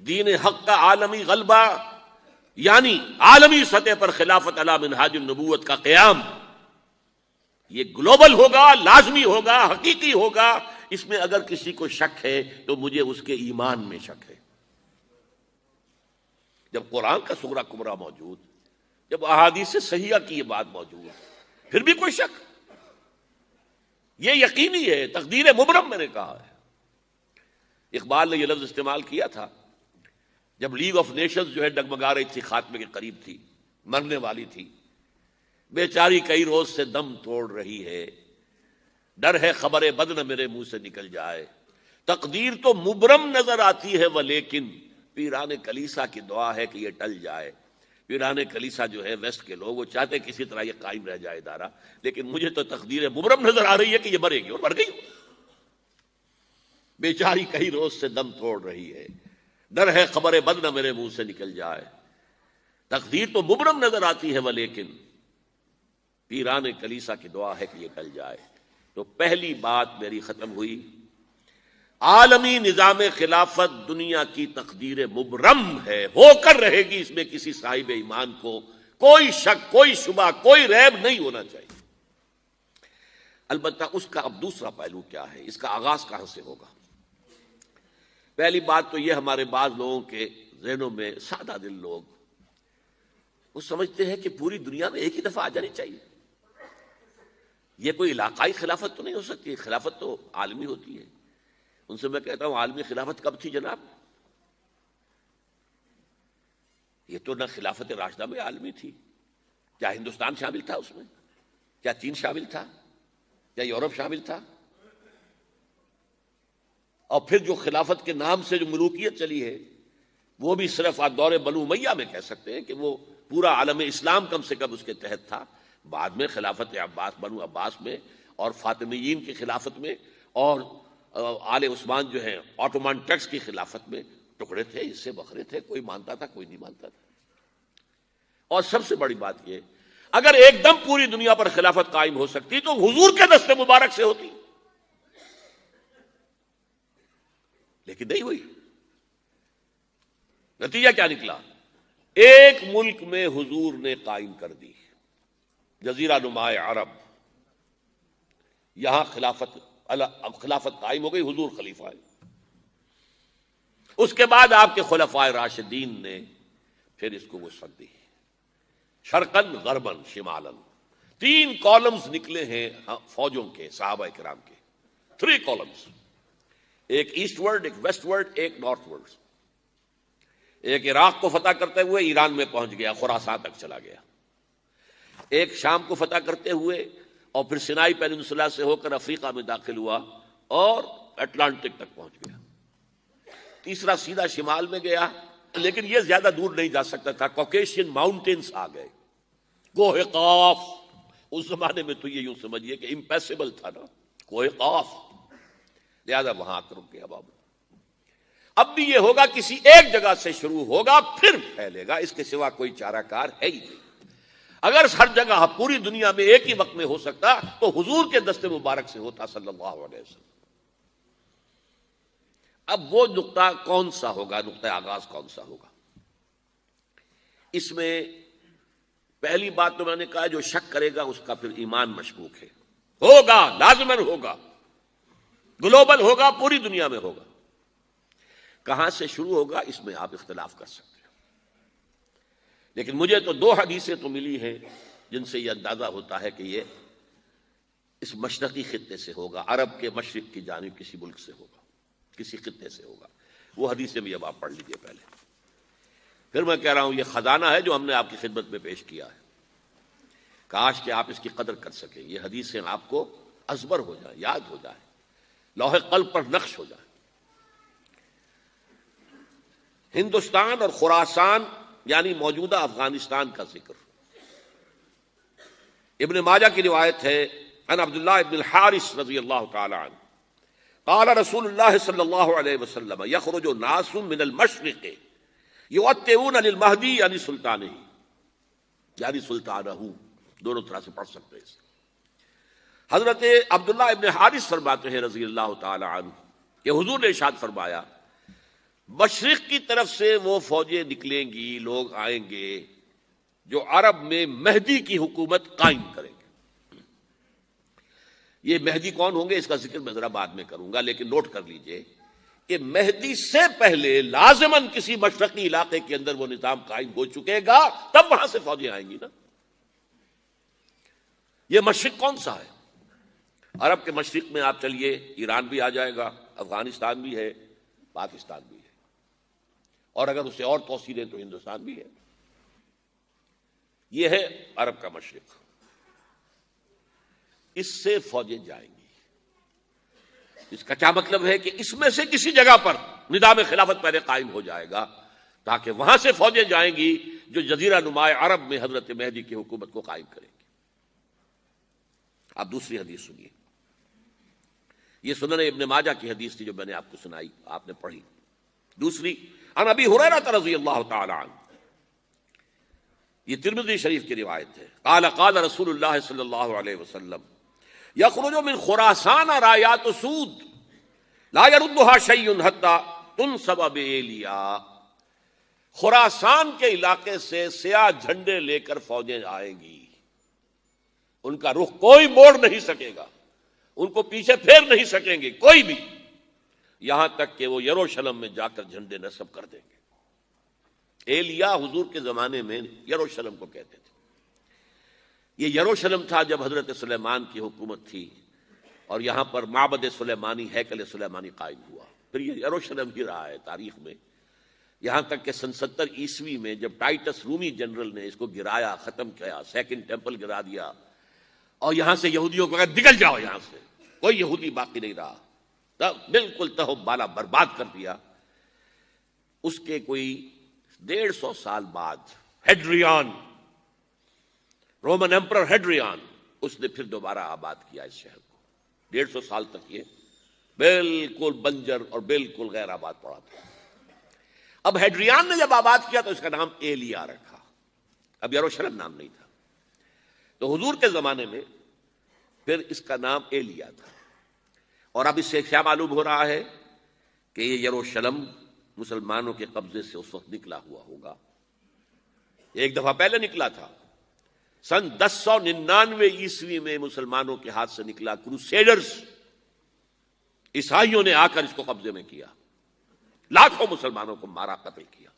دین حق کا عالمی غلبہ، یعنی عالمی سطح پر خلافت علی منہاج النبوت کا قیام، یہ گلوبل ہوگا، لازمی ہوگا، حقیقی ہوگا. اس میں اگر کسی کو شک ہے تو مجھے اس کے ایمان میں شک ہے. جب قرآن کا سغرا کبرا موجود، جب احادیث صحیحہ کی یہ بات موجود، پھر بھی کوئی شک؟ یہ یقینی ہے، تقدیر مبرم میں نے کہا ہے. اقبال نے یہ لفظ استعمال کیا تھا جب لیگ آف نیشنز جو ہے ڈگمگا رہی تھی، خاتمے کے قریب تھی، مرنے والی تھی. بیچاری کئی روز سے دم توڑ رہی ہے، ڈر ہے خبر بد نہ میرے منہ سے نکل جائے. تقدیر تو مبرم نظر آتی ہے ولیکن پیران کلیسا کی دعا ہے کہ یہ ٹل جائے. پیران کلیسا جو ہے ویسٹ کے لوگ، وہ چاہتے کسی طرح یہ قائم رہ جائے ادارہ، لیکن مجھے تو تقدیر مبرم نظر آ رہی ہے کہ یہ مرے گی، اور مر گئی. بیچاری کئی روز سے دم توڑ رہی ہے، ڈر ہے خبر بد نہ میرے منہ سے نکل جائے. تقدیر تو مبرم نظر آتی ہے ولیکن پیران کلیسا کی دعا ہے کہ یہ ٹل جائے. تو پہلی بات میری ختم ہوئی. عالمی نظام خلافت دنیا کی تقدیر مبرم ہے، ہو کر رہے گی، اس میں کسی صاحب ایمان کو کوئی شک، کوئی شبہ، کوئی ریب نہیں ہونا چاہیے. البتہ اس کا اب دوسرا پہلو کیا ہے، اس کا آغاز کہاں سے ہوگا؟ پہلی بات تو یہ، ہمارے بعض لوگوں کے ذہنوں میں، سادہ دل لوگ وہ سمجھتے ہیں کہ پوری دنیا میں ایک ہی دفعہ آ جانی چاہیے. یہ کوئی علاقائی خلافت تو نہیں ہو سکتی، خلافت تو عالمی ہوتی ہے. ان سے میں کہتا ہوں، عالمی خلافت کب تھی جناب؟ یہ تو نہ خلافت راشدہ میں عالمی تھی. کیا ہندوستان شامل تھا اس میں؟ کیا چین شامل تھا؟ کیا یورپ شامل تھا؟ اور پھر جو خلافت کے نام سے جو ملوکیت چلی ہے، وہ بھی صرف دور بنو امیہ میں کہہ سکتے ہیں کہ وہ پورا عالم اسلام کم سے کم اس کے تحت تھا. بعد میں خلافت عباس، بنو عباس میں اور فاطمیین کی خلافت میں اور آل عثمان جو ہیں آٹومان ٹرکس کی خلافت میں ٹکڑے تھے، اس سے بکھرے تھے، کوئی مانتا تھا کوئی نہیں مانتا تھا. اور سب سے بڑی بات یہ، اگر ایک دم پوری دنیا پر خلافت قائم ہو سکتی تو حضور کے دست مبارک سے ہوتی، لیکن نہیں ہوئی. نتیجہ کیا نکلا؟ ایک ملک میں حضور نے قائم کر دی، جزیرہ نما عرب، یہاں خلافت قائم ہو گئی، حضور خلیفہ ہے. اس کے بعد آپ کے خلفائے راشدین نے پھر اس کو وسعت دی، شرقن غربن شمالن. 3 کالمز نکلے ہیں فوجوں کے، صحابہ کرام کے 3 کالمز، ایک ایسٹ ورڈ، ایک ویسٹ ورڈ، ایک نارتھ ورڈ. ایک عراق کو فتح کرتے ہوئے ایران میں پہنچ گیا، خراسان تک چلا گیا. ایک شام کو فتح کرتے ہوئے اور پھر سینائی پیننسولا سے ہو کر افریقہ میں داخل ہوا اور اٹلانٹک تک پہنچ گیا. تیسرا سیدھا شمال میں گیا، لیکن یہ زیادہ دور نہیں جا سکتا تھا، کوکیشین ماؤنٹینز آ گئے، کوہ قاف. اس زمانے میں تو یہ یوں سمجھیے کہ امپیسیبل تھا نا، کوہ قاف، لہذا وہاں آ کر رک گیا بابو. اب بھی یہ ہوگا کسی ایک جگہ سے شروع ہوگا پھر پھیلے گا، اس کے سوا کوئی چارہ کار ہے ہی نہیں. اگر ہر جگہ پوری دنیا میں ایک ہی وقت میں ہو سکتا تو حضور کے دست مبارک سے ہوتا صلی اللہ علیہ وسلم. اب وہ نقطہ کون سا ہوگا، نقطہ آغاز کون سا ہوگا؟ اس میں پہلی بات تو میں نے کہا، جو شک کرے گا اس کا پھر ایمان مشکوک ہے. ہوگا، لازماً ہوگا، گلوبل ہوگا، پوری دنیا میں ہوگا. کہاں سے شروع ہوگا اس میں آپ اختلاف کر سکتے ہیں، لیکن مجھے تو 2 حدیثیں تو ملی ہیں جن سے یہ اندازہ ہوتا ہے کہ یہ اس مشرقی خطے سے ہوگا، عرب کے مشرق کی جانب کسی ملک سے ہوگا، کسی خطے سے ہوگا. وہ حدیثیں بھی اب آپ پڑھ لیجئے پہلے. پھر میں کہہ رہا ہوں یہ خزانہ ہے جو ہم نے آپ کی خدمت میں پیش کیا ہے، کاش کہ آپ اس کی قدر کر سکیں. یہ حدیثیں آپ کو ازبر ہو جائیں، یاد ہو جائیں، لوح قلب پر نقش ہو جائیں. ہندوستان اور خراسان یعنی موجودہ افغانستان کا ذکر. ابن ماجہ کی روایت ہے ان عبداللہ ابن الحارث رضی اللہ تعالی عنہ قال رسول اللہ صلی اللہ علیہ وسلم یخرج ناس من المشرق یؤتئون للمہدی یعنی سلطانہ، یعنی سلطانہ، دونوں طرح سے پڑھ سکتے ہیں. حضرت عبداللہ ابن حارث فرماتے ہیں رضی اللہ تعالی عنہ کہ حضور نے ارشاد فرمایا مشرق کی طرف سے وہ فوجیں نکلیں گی، لوگ آئیں گے جو عرب میں مہدی کی حکومت قائم کریں گے. یہ مہدی کون ہوں گے اس کا ذکر میں ذرا بعد میں کروں گا، لیکن نوٹ کر لیجئے کہ مہدی سے پہلے لازماً کسی مشرقی علاقے کے اندر وہ نظام قائم ہو چکے گا، تب وہاں سے فوجیں آئیں گی نا. یہ مشرق کون سا ہے؟ عرب کے مشرق میں آپ چلیے، ایران بھی آ جائے گا، افغانستان بھی ہے، پاکستان بھی ہے، اور اگر اسے اور توسیع دیں تو ہندوستان بھی ہے. یہ ہے عرب کا مشرق. اس سے فوجیں جائیں گی. اس کا کیا مطلب ہے کہ اس میں سے کسی جگہ پر نظام خلافت پہلے قائم ہو جائے گا تاکہ وہاں سے فوجیں جائیں گی جو جزیرہ نما عرب میں حضرت مہدی کی حکومت کو قائم کریں گی. آپ دوسری حدیث سنیے. یہ سنن ابن ماجہ کی حدیث تھی جو میں نے آپ کو سنائی، آپ نے پڑھی. دوسری عن ابی ہریرہ رضی اللہ تعالی عنہ، یہ ترمذی شریف کی روایت ہے. قال قال رسول اللہ صلی اللہ علیہ وسلم یخرج من خراسان رایات سود لا يردها شیء حتی تنصب بایلیا. خراسان کے علاقے سے سیاہ جھنڈے لے کر فوجیں آئیں گی، ان کا رخ کوئی موڑ نہیں سکے گا، ان کو پیچھے پھیر نہیں سکیں گے کوئی بھی، یہاں تک کہ وہ یروشلم میں جا کر جھنڈے نصب کر دیں گے. ایلیا حضور کے زمانے میں یروشلم کو کہتے تھے. یہ یروشلم تھا جب حضرت سلیمان کی حکومت تھی اور یہاں پر معبد سلیمانی، ہیکل سلیمانی قائم ہوا. پھر یہ یروشلم ہی رہا ہے تاریخ میں، یہاں تک کہ سن 70 عیسوی میں جب ٹائٹس رومی جنرل نے اس کو گرایا، ختم کیا، سیکنڈ ٹیمپل گرا دیا اور یہاں سے یہودیوں کو کہا نکل جاؤ، یہاں سے کوئی یہودی باقی نہیں رہا، بالکل تہو بالا برباد کر دیا. اس کے کوئی 150 سال بعد ہیڈریان، رومن ایمپرر ہیڈریان، اس نے پھر دوبارہ آباد کیا اس شہر کو. 150 سال تک یہ بالکل بنجر اور بالکل غیر آباد پڑا تھا. اب ہیڈریان نے جب آباد کیا تو اس کا نام ایلیا رکھا، اب یروشلم نام نہیں تھا. تو حضور کے زمانے میں پھر اس کا نام ایلیا تھا. اور اب اس سے کیا معلوم ہو رہا ہے کہ یہ یروشلم مسلمانوں کے قبضے سے اس وقت نکلا ہوا ہوگا. ایک دفعہ پہلے نکلا تھا، سن 1099 عیسوی میں مسلمانوں کے ہاتھ سے نکلا. کروسیڈرز، عیسائیوں نے آ کر اس کو قبضے میں کیا، لاکھوں مسلمانوں کو مارا، قتل کیا.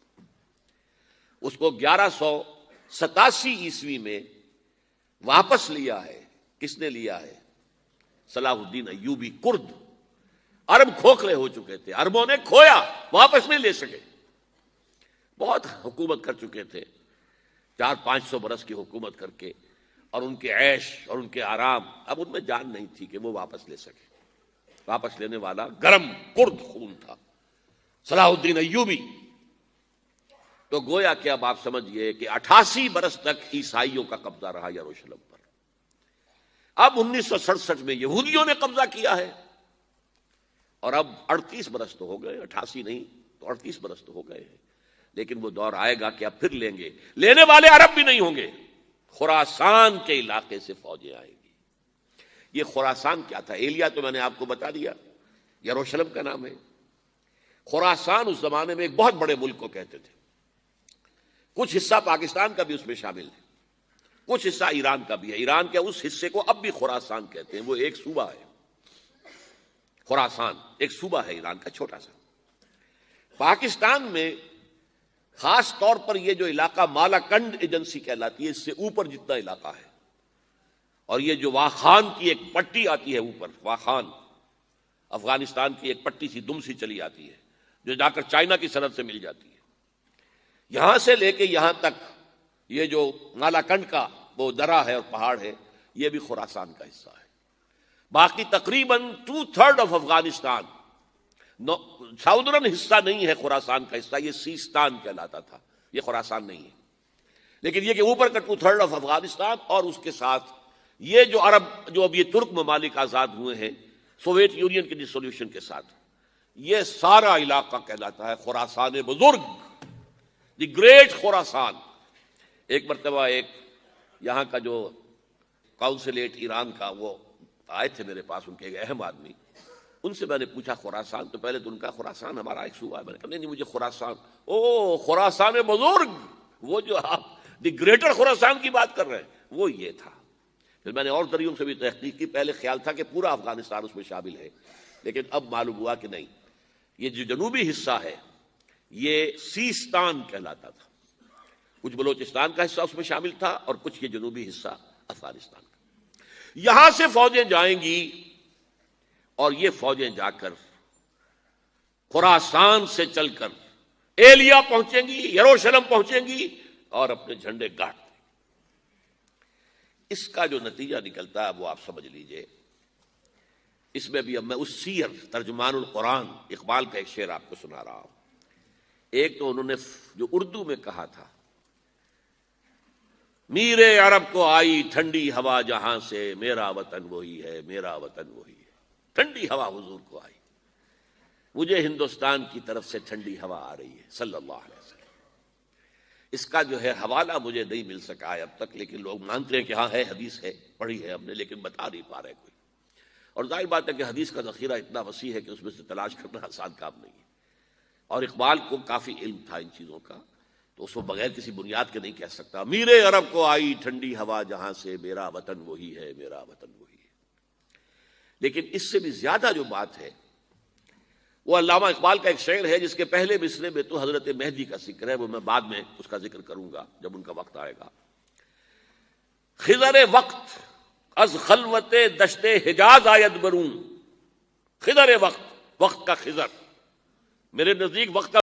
اس کو 1187 عیسوی میں واپس لیا ہے. کس نے لیا ہے؟ صلاح الدین ایوبی. کرد، عرب کھوکھلے ہو چکے تھے، عربوں نے کھویا، واپس نہیں لے سکے. بہت حکومت کر چکے تھے، 400-500 برس کی حکومت کر کے، اور ان کے عیش اور ان کے آرام، اب ان میں جان نہیں تھی کہ وہ واپس لے سکے. واپس لینے والا گرم کرد خون تھا، صلاح الدین ایوبی. تو گویا کہ اب آپ سمجھئے کہ 88 برس تک عیسائیوں کا قبضہ رہا یروشلم پر. اب 1967 میں یہودیوں نے قبضہ کیا ہے، اور اب 38 برس تو ہو گئے، 88 نہیں تو 38 برس تو ہو گئے ہیں. لیکن وہ دور آئے گا کہ اب پھر لیں گے. لینے والے عرب بھی نہیں ہوں گے، خراسان کے علاقے سے فوجیں آئیں گی. یہ خراسان کیا تھا؟ ایلیا تو میں نے آپ کو بتا دیا، یروشلم کا نام ہے. خراسان اس زمانے میں ایک بہت بڑے ملک کو کہتے تھے. کچھ حصہ پاکستان کا بھی اس میں شامل ہے، کچھ حصہ ایران کا بھی ہے. ایران کے اس حصے کو اب بھی خراسان کہتے ہیں، وہ ایک صوبہ ہے. خراسان ایک صوبہ ہے ایران کا، چھوٹا سا. پاکستان میں خاص طور پر یہ جو علاقہ مالاکنڈ ایجنسی کہلاتی ہے، اس سے اوپر جتنا علاقہ ہے، اور یہ جو واخان کی ایک پٹی آتی ہے اوپر، واخان افغانستان کی ایک پٹی سی دم سی چلی آتی ہے جو جا کر چائنا کی سرحد سے مل جاتی ہے. یہاں سے لے کے یہاں تک یہ جو مالاکنڈ کا وہ درہ ہے اور پہاڑ ہے، یہ بھی خراسان کا حصہ ہے. باقی تقریباً 2/3 آف افغانستان، ساؤدرن حصہ نہیں ہے خراسان کا حصہ، یہ سیستان کہلاتا تھا، یہ خراسان نہیں ہے. لیکن یہ کہ اوپر کا 2/3 آف افغانستان، اور اس کے ساتھ یہ جو عرب، جو اب یہ ترک ممالک آزاد ہوئے ہیں سوویت یونین کی ڈسولوشن کے ساتھ، یہ سارا علاقہ کہلاتا ہے خراسان بزرگ، دی گریٹ خراسان. ایک مرتبہ ایک یہاں کا جو کاؤنسلیٹ ایران کا، وہ آئے تھے میرے پاس، ان کے ایک اہم آدمی. ان سے میں نے پوچھا خراسان، تو پہلے تو ان کا خراسان ہمارا ایک صوبہ ہے. میں نے کہا نہیں مجھے خراسان، او خراسان بزرگ، وہ جو آپ دی گریٹر خراسان کی بات کر رہے ہیں، وہ یہ تھا. پھر میں نے اور ذریعوں سے بھی تحقیق کی. پہلے خیال تھا کہ پورا افغانستان اس میں شامل ہے، لیکن اب معلوم ہوا کہ نہیں، یہ جو جنوبی حصہ ہے یہ سیستان کہلاتا تھا. کچھ بلوچستان کا حصہ اس میں شامل تھا، اور کچھ یہ جنوبی حصہ افغانستان کا. یہاں سے فوجیں جائیں گی، اور یہ فوجیں جا کر خراسان سے چل کر ایلیا پہنچیں گی، یروشلم پہنچیں گی، اور اپنے جھنڈے گاڑ دیں. اس کا جو نتیجہ نکلتا ہے وہ آپ سمجھ لیجئے. اس میں بھی اب میں اس سیر ترجمان القرآن اقبال کا ایک شعر آپ کو سنا رہا ہوں. ایک تو انہوں نے جو اردو میں کہا تھا، میرے عرب کو آئی ٹھنڈی ہوا جہاں سے، میرا وطن وہی ہے، میرا وطن وہی ہے. ٹھنڈی ہوا حضور کو آئی، مجھے ہندوستان کی طرف سے ٹھنڈی ہوا آ رہی ہے صلی اللہ علیہ وسلم. اس کا جو ہے حوالہ مجھے نہیں مل سکا ہے اب تک، لیکن لوگ مانتے ہیں کہ ہاں ہے، حدیث ہے، پڑھی ہے ہم نے، لیکن بتا نہیں پا رہے کوئی. اور ظاہر بات ہے کہ حدیث کا ذخیرہ اتنا وسیع ہے کہ اس میں سے تلاش کرنا آسان کام نہیں ہے. اور اقبال کو کافی علم تھا ان چیزوں کا، تو اس کو بغیر کسی بنیاد کے نہیں کہہ سکتا میرے عرب کو آئی ٹھنڈی ہوا جہاں سے، میرا وطن وہی ہے، میرا وطن وہی ہے. لیکن اس سے بھی زیادہ جو بات ہے وہ علامہ اقبال کا ایک شعر ہے جس کے پہلے مصرے میں تو حضرت مہدی کا ذکر ہے، وہ میں بعد میں اس کا ذکر کروں گا جب ان کا وقت آئے گا. خضر وقت از خلوت دشت حجاز آید برون. خضر وقت، وقت کا خضر، میرے نزدیک وقت کا